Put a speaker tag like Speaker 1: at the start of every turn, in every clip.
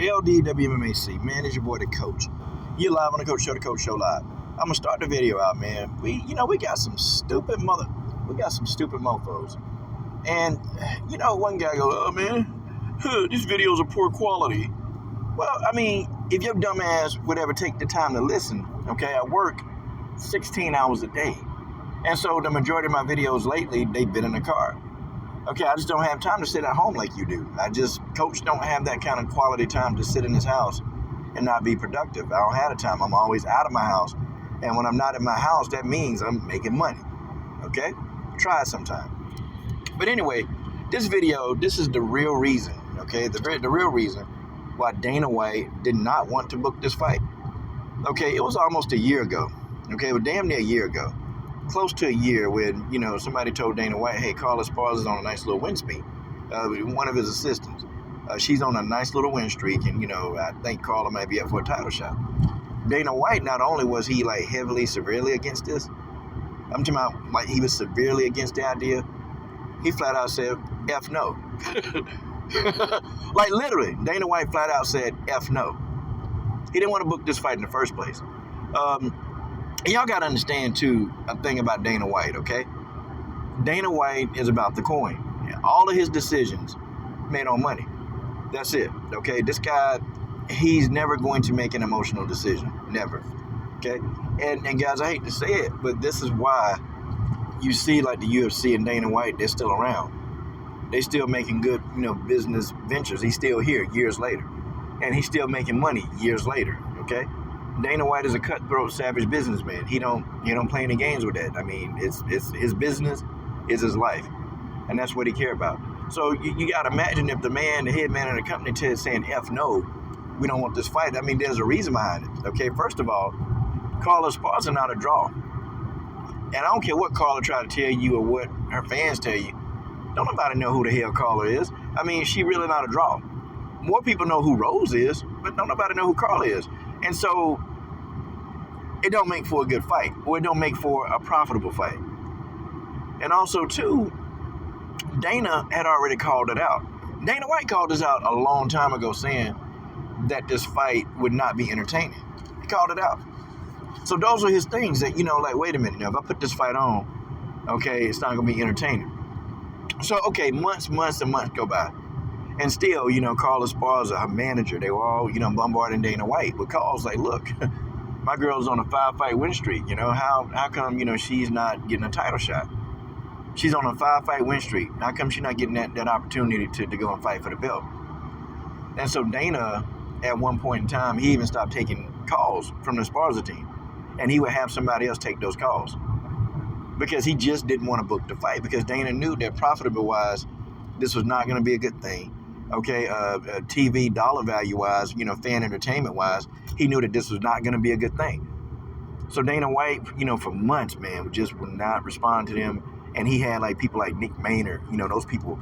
Speaker 1: LDWMAC, man, it's your boy, the coach. You live on the Coach Show Live. I'm gonna start the video out, man. We got some stupid mofos. And, one guy goes, oh, man, these videos are poor quality. Well, I mean, if your dumb ass would ever take the time to listen, okay, I work 16 hours a day. And so the majority of my videos lately, they've been in the car. Okay, I just don't have time to sit at home like you do. Coach don't have that kind of quality time to sit in his house and not be productive. I don't have the time. I'm always out of my house. And when I'm not in my house, that means I'm making money. Okay? Try it sometime. But anyway, this video, this is the real reason, okay? The real reason why Dana White did not want to book this fight. Okay, it was almost a year ago. Okay, it was damn near a year ago. Close to a year when, somebody told Dana White, hey, Carla Esparza's on a nice little win streak. One of his assistants. She's on a nice little win streak, and, I think Carla might be up for a title shot. Dana White, not only was he, severely against this, I'm talking about, he was severely against the idea, he flat out said, F no. Literally, Dana White flat out said, F no. He didn't want to book this fight in the first place. And y'all got to understand, too, a thing about Dana White, okay? Dana White is about the coin. All of his decisions made on money. That's it, okay? This guy, he's never going to make an emotional decision. Never, okay? And guys, I hate to say it, but this is why you see, the UFC and Dana White, they're still around. They're still making good, business ventures. He's still here years later. And he's still making money years later, okay? Dana White is a cutthroat, savage businessman. He don't play any games with that. I mean, it's his business is his life, and that's what he cares about. So you got to imagine if the head man of the company is saying F no, we don't want this fight. I mean, there's a reason behind it. Okay, first of all, Carla Esparza not a draw, and I don't care what Carla try to tell you or what her fans tell you. Don't nobody know who the hell Carla is. I mean, she really not a draw. More people know who Rose is, but don't nobody know who Carla is. And so it don't make for a good fight, or it don't make for a profitable fight. And also, too, Dana had already called it out. Dana White called this out a long time ago, saying that this fight would not be entertaining. He called it out. So those are his things that, wait a minute, if I put this fight on, okay, it's not going to be entertaining. So, okay, months and months go by. And still, Carla Esparza, her manager, they were all, bombarding Dana White with calls like, look, my girl's on a 5-fight win streak. How come, she's not getting a title shot? She's on a 5-fight win streak. How come she's not getting that opportunity to go and fight for the belt? And so Dana, at one point in time, he even stopped taking calls from the Esparza team. And he would have somebody else take those calls. Because he just didn't want to book the fight. Because Dana knew that profitable-wise, this was not going to be a good thing. Okay, TV dollar value-wise, fan entertainment-wise, he knew that this was not going to be a good thing. So Dana White, for months, man, just would not respond to them. And he had, people like Nick Maynard, those people,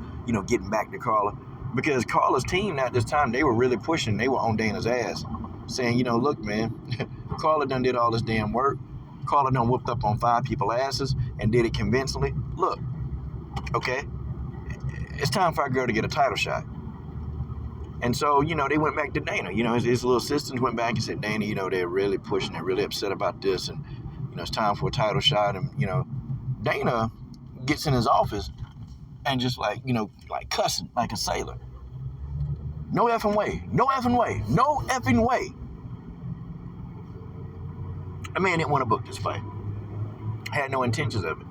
Speaker 1: getting back to Carla. Because Carla's team at this time, they were really pushing. They were on Dana's ass, saying, look, man, Carla done did all this damn work. Carla done whooped up on 5 people's asses and did it convincingly. Look, okay, it's time for our girl to get a title shot. And so, they went back to Dana. His little assistants went back and said, Dana, they're really pushing. They're really upset about this. And, it's time for a title shot. And, Dana gets in his office and just cussing like a sailor. No effing way. No effing way. No effing way. A man didn't want to book this fight. Had no intentions of it.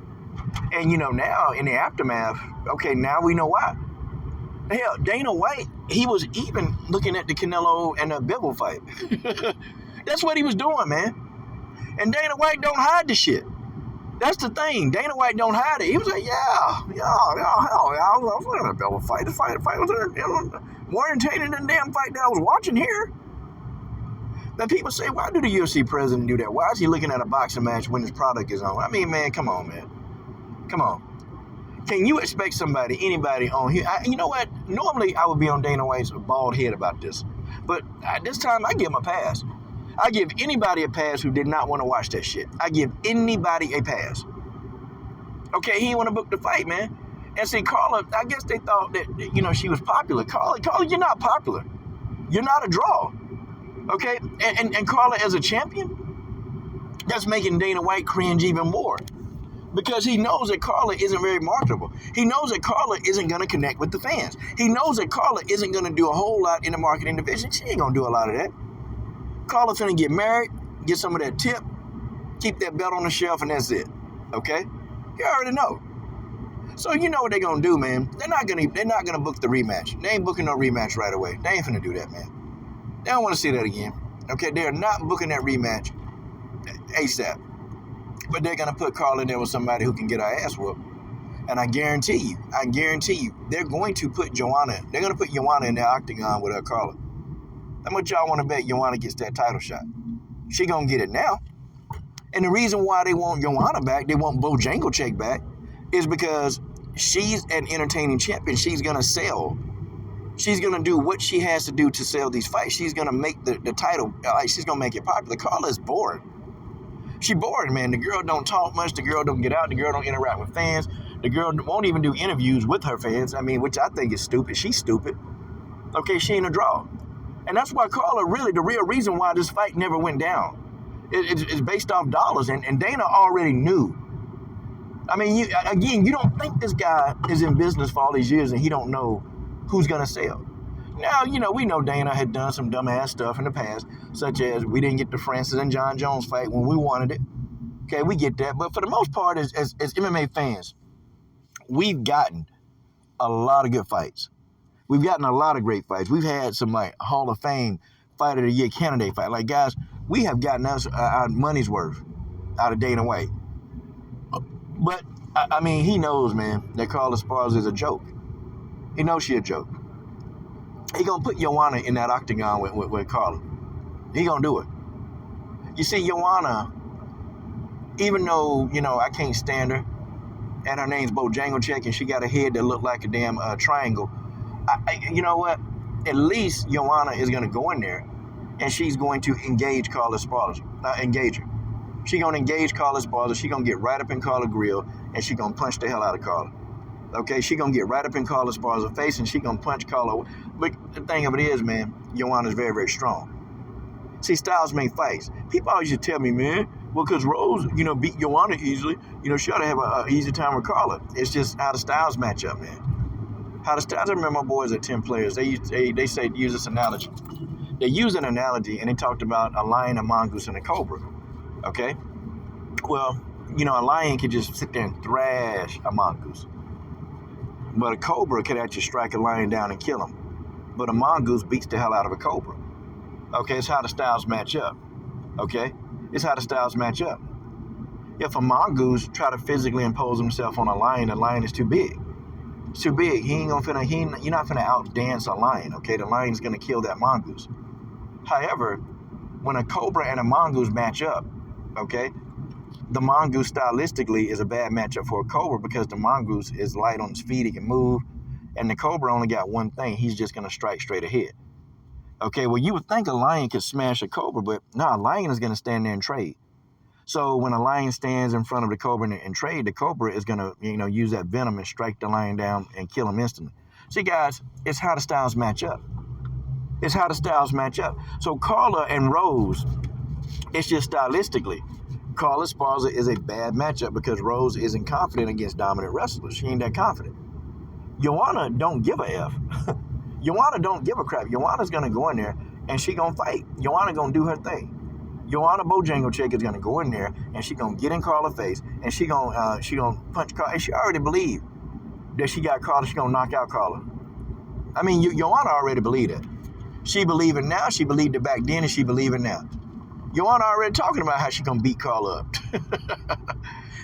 Speaker 1: And, now in the aftermath, okay, now we know why. Hell, Dana White, he was even looking at the Canelo and the Bivol fight. That's what he was doing, man. And Dana White don't hide the shit. That's the thing. Dana White don't hide it. He was like, I was looking at the Bivol fight. The fight was more entertaining than the damn fight that I was watching here. But people say, why do the UFC president do that? Why is he looking at a boxing match when his product is on? I mean, man, come on, man. Come on. Can you expect anybody on here? You know what? Normally, I would be on Dana White's bald head about this. But at this time, I give him a pass. I give anybody a pass who did not want to watch that shit. I give anybody a pass. Okay, he didn't want to book the fight, man. And see, Carla, I guess they thought that, she was popular. Carla, you're not popular. You're not a draw. Okay? And Carla as a champion, that's making Dana White cringe even more. Because he knows that Carla isn't very marketable. He knows that Carla isn't going to connect with the fans. He knows that Carla isn't going to do a whole lot in the marketing division. She ain't going to do a lot of that. Carla's going to get married, get some of that tip, keep that belt on the shelf, and that's it. Okay? You already know. So you know what they're going to do, man. They're not going to book the rematch. They ain't booking no rematch right away. They ain't finna do that, man. They don't want to see that again. Okay? They're not booking that rematch ASAP. But they're going to put Carla in there with somebody who can get her ass whooped. And I guarantee you, they're going to put Joanna in the octagon with her Carla. How much y'all want to bet Joanna gets that title shot? She going to get it now. And the reason why they want Joanna back, they want Bojangles back, is because she's an entertaining champion. She's going to sell. She's going to do what she has to do to sell these fights. She's going to make the title, she's going to make it popular. Carla is bored. She bored, man. The girl don't talk much. The girl don't get out. The girl don't interact with fans. The girl won't even do interviews with her fans. I mean, which I think is stupid. She's stupid. Okay, she ain't a draw. And that's why Carla, really, the real reason why this fight never went down. It's based off dollars. And Dana already knew. I mean, you don't think this guy is in business for all these years and he don't know who's going to sell. Now, we know Dana had done some dumbass stuff in the past, such as we didn't get the Francis and John Jones fight when we wanted it. Okay, we get that. But for the most part, as MMA fans, we've gotten a lot of good fights. We've gotten a lot of great fights. We've had some, like, Hall of Fame Fight of the Year candidate fight. Like, guys, we have gotten us our money's worth out of Dana White. But, I mean, he knows, man, that Carla Esparza is a joke. He knows she's a joke. He gonna put Joanna in that octagon with Carla. He gonna do it. You see, Joanna, even though, I can't stand her, and her name's Bojangles and she got a head that looked like a damn triangle, you know what? At least Joanna is gonna go in there, and she's going to engage Carla Esparza. Engage her. She's gonna engage Carla Esparza. She's gonna get right up in Carla's grill, and she's gonna punch the hell out of Carla. Okay, she gonna get right up in Carla Esparza's face and she gonna punch Carla. But the thing of it is, man, Joanna's very, very strong. See, styles make fights. People always used to tell me, man, well, because Rose, beat Joanna easily, she ought to have an easy time with Carla. It's just how the styles match up, man. How the styles, I remember my boys at 10 Players, they say use this analogy. They use an analogy and they talked about a lion, a mongoose, and a cobra. Okay? Well, a lion could just sit there and thrash a mongoose. But a cobra could actually strike a lion down and kill him. But a mongoose beats the hell out of a cobra. Okay, it's how the styles match up. Okay? It's how the styles match up. If a mongoose try to physically impose himself on a lion, the lion is too big. It's too big. You're not finna outdance a lion, okay? The lion's gonna kill that mongoose. However, when a cobra and a mongoose match up, okay, the mongoose stylistically is a bad matchup for a cobra because the mongoose is light on his feet, he can move, and the cobra only got one thing, he's just going to strike straight ahead. Okay, well, you would think a lion could smash a cobra, but no, a lion is going to stand there and trade. So when a lion stands in front of the cobra and trade, the cobra is going to, use that venom and strike the lion down and kill him instantly. See, guys, it's how the styles match up. It's how the styles match up. So Carla and Rose, it's just stylistically, Carla Esparza is a bad matchup because Rose isn't confident against dominant wrestlers. She ain't that confident. Joanna don't give a F. Joanna don't give a crap. Joanna's going to go in there and she going to fight. Joanna going to do her thing. Joanna Bojangles is going to go in there and she going to get in Carla's face and she going to punch Carla. And she already believed that she got Carla. She going to knock out Carla. I mean, Joanna already believed it. She believed it now. She believed it back then and she believed it now. Joanna already talking about how she gonna beat Carla up.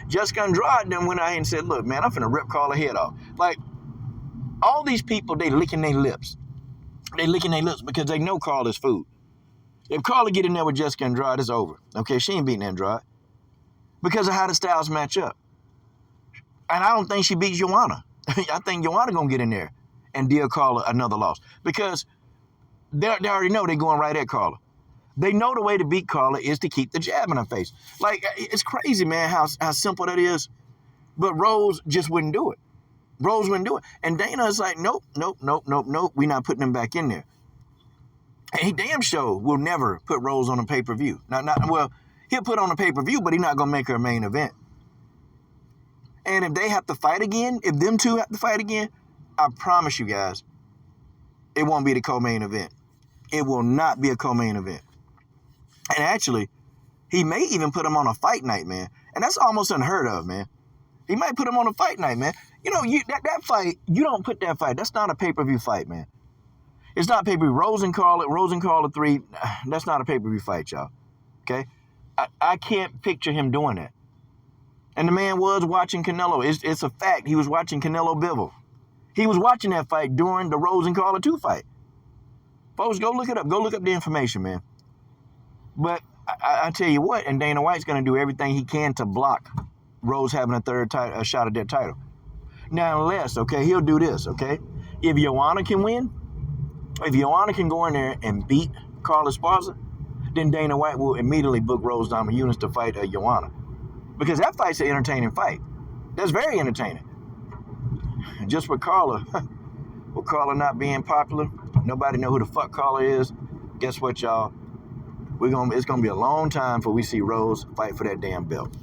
Speaker 1: Jessica Andrade then went out here and said, look, man, I'm finna rip Carla head off. Like, all these people, they licking their lips. They licking their lips because they know Carla's food. If Carla get in there with Jessica Andrade, it's over. Okay, she ain't beating Andrade. Because of how the styles match up. And I don't think she beats Joanna. I think Joanna gonna get in there and deal Carla another loss. Because they already know they're going right at Carla. They know the way to beat Carla is to keep the jab in her face. Like, it's crazy, man, how simple that is. But Rose just wouldn't do it. Rose wouldn't do it. And Dana is like, nope. We're not putting them back in there. And he damn sure will never put Rose on a pay-per-view. Well, he'll put on a pay-per-view, but he's not going to make her a main event. And if they have to fight again, if them two have to fight again, I promise you guys, it won't be the co-main event. It will not be a co-main event. And actually, he may even put him on a fight night, man. And that's almost unheard of, man. He might put him on a fight night, man. You know, that fight, you don't put that fight. That's not a pay-per-view fight, man. It's not pay-per-view. Rose and Carla 3, that's not a pay-per-view fight, y'all. Okay? I can't picture him doing that. And the man was watching Canelo. It's a fact. He was watching Canelo Bivol. He was watching that fight during the Rose and Carla 2 fight. Folks, go look it up. Go look up the information, man. But I tell you what, and Dana White's going to do everything he can to block Rose having a shot at that title. Now, unless, okay, he'll do this, okay? If Joanna can win, if Joanna can go in there and beat Carla Esparza, then Dana White will immediately book Rose Namajunae to fight Joanna. Because that fight's an entertaining fight. That's very entertaining. And just with Carla not being popular, nobody know who the fuck Carla is. Guess what, y'all? It's gonna be a long time before we see Rose fight for that damn belt.